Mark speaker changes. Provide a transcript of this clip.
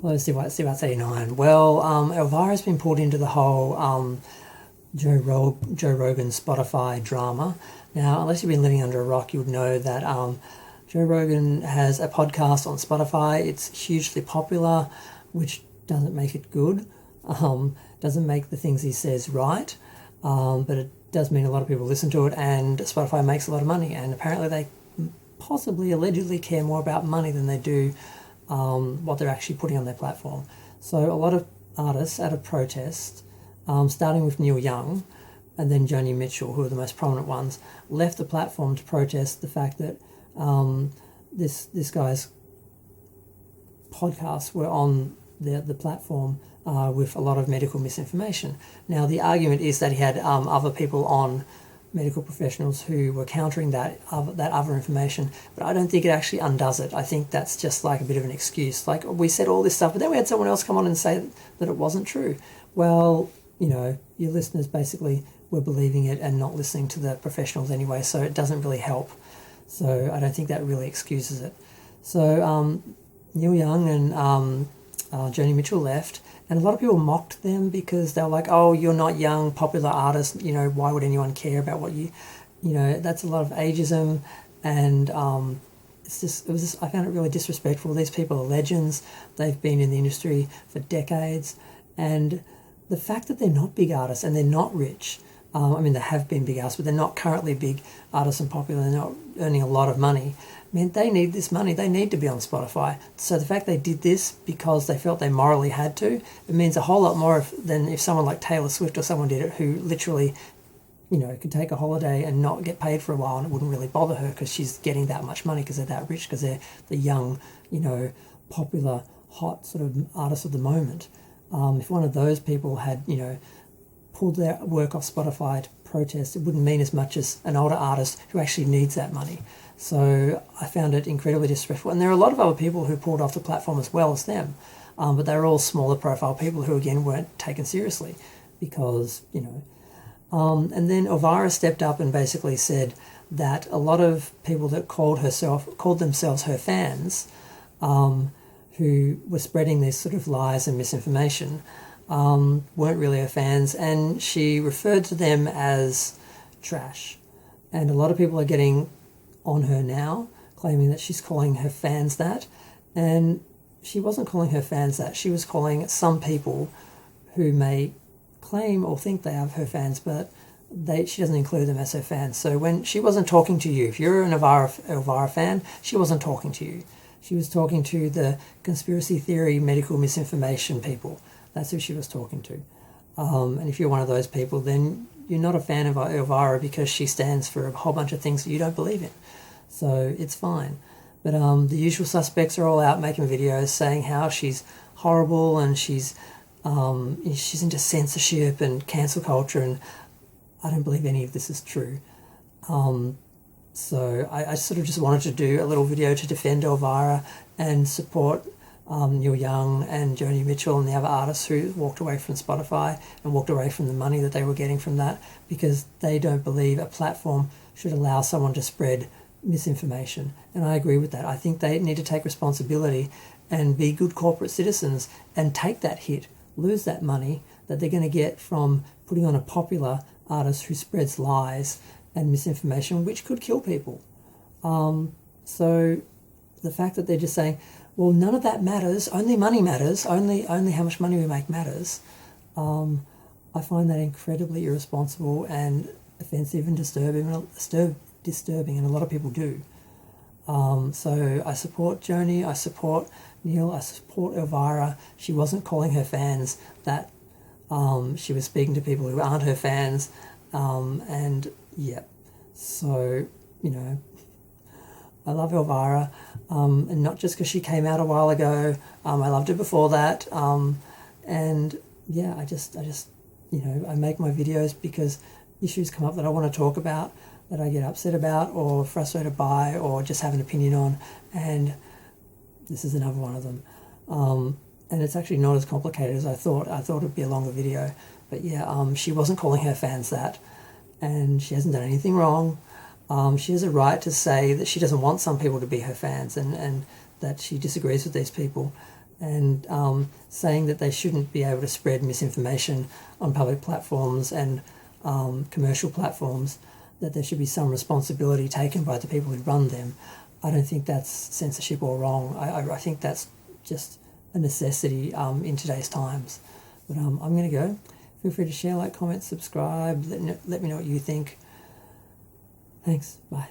Speaker 1: Hello, Steve 89. Well, Elvira's been pulled into the whole Joe Rogan Spotify drama. Now, unless you've been living under a rock, you would know that Joe Rogan has a podcast on Spotify. It's hugely popular, which doesn't make it good. Doesn't make the things he says right, but it does mean a lot of people listen to it, and Spotify makes a lot of money. And apparently, they possibly, allegedly, care more about money than they do what they're actually putting on their platform. So a lot of artists at a protest, starting with Neil Young and then Joni Mitchell, who are the most prominent ones, left the platform to protest the fact that this guy's podcasts were on the platform with a lot of medical misinformation. Now, the argument is that he had other people on, medical professionals, who were countering that other information, but I don't think it actually undoes it. I think that's just like a bit of an excuse. Like, we said all this stuff, but then we had someone else come on and say that it wasn't true. Well, your listeners basically were believing it and not listening to the professionals anyway, so it doesn't really help. So I don't think that really excuses it. So Neil Young and Joni Mitchell left, and a lot of people mocked them because they were like, "Oh, you're not young, popular artist. Why would anyone care about what you?" That's a lot of ageism, and I found it really disrespectful. These people are legends. They've been in the industry for decades, and the fact that they're not big artists and they're not rich. They have been big artists, but they're not currently big artists and popular. They're not earning a lot of money. They need this money. They need to be on Spotify. So the fact they did this because they felt they morally had to, it means a whole lot more than if someone like Taylor Swift or someone did it, who literally, could take a holiday and not get paid for a while, and it wouldn't really bother her because she's getting that much money because they're that rich, because they're the young, popular, hot sort of artists of the moment. If one of those people had, pulled their work off Spotify to protest, it wouldn't mean as much as an older artist who actually needs that money. So I found it incredibly disrespectful. And there are a lot of other people who pulled off the platform as well as them, but they were all smaller profile people who, again, weren't taken seriously because, and then Elvira stepped up and basically said that a lot of people that called themselves her fans, who were spreading these sort of lies and misinformation, weren't really her fans, and she referred to them as trash. And a lot of people are getting on her now, claiming that she's calling her fans that, and she wasn't calling her fans that. She was calling some people who may claim or think they are her fans, but she doesn't include them as her fans. So when she wasn't talking to you, if you're an Elvira fan, she wasn't talking to you. She was talking to the conspiracy theory, medical misinformation people. That's who she was talking to. And if you're one of those people, then you're not a fan of Elvira because she stands for a whole bunch of things that you don't believe in. So it's fine. But the usual suspects are all out making videos saying how she's horrible and she's into censorship and cancel culture, and I don't believe any of this is true. So I sort of just wanted to do a little video to defend Elvira and support Neil Young and Joni Mitchell and the other artists who walked away from Spotify and walked away from the money that they were getting from that, because they don't believe a platform should allow someone to spread misinformation. And I agree with that. I think they need to take responsibility and be good corporate citizens and take that hit, lose that money that they're going to get from putting on a popular artist who spreads lies and misinformation, which could kill people. So the fact that they're just saying, well, none of that matters, only money matters, only how much money we make matters, I find that incredibly irresponsible and offensive and disturbing, and a lot of people do. So I support Joni, I support Neil, I support Elvira. She wasn't calling her fans that. She was speaking to people who aren't her fans, and yeah. So, I love Elvira, and not just because she came out a while ago. I loved her before that, and yeah, I just I make my videos because issues come up that I want to talk about, that I get upset about or frustrated by or just have an opinion on, and this is another one of them. And it's actually not as complicated as I thought. I thought it'd be a longer video, but yeah, she wasn't calling her fans that, and she hasn't done anything wrong. She has a right to say that she doesn't want some people to be her fans, and that she disagrees with these people. and saying that they shouldn't be able to spread misinformation on public platforms and commercial platforms, that there should be some responsibility taken by the people who run them. I don't think that's censorship or wrong. I think that's just a necessity in today's times. But I'm going to go. Feel free to share, like, comment, subscribe. Let me know what you think. Thanks. Bye.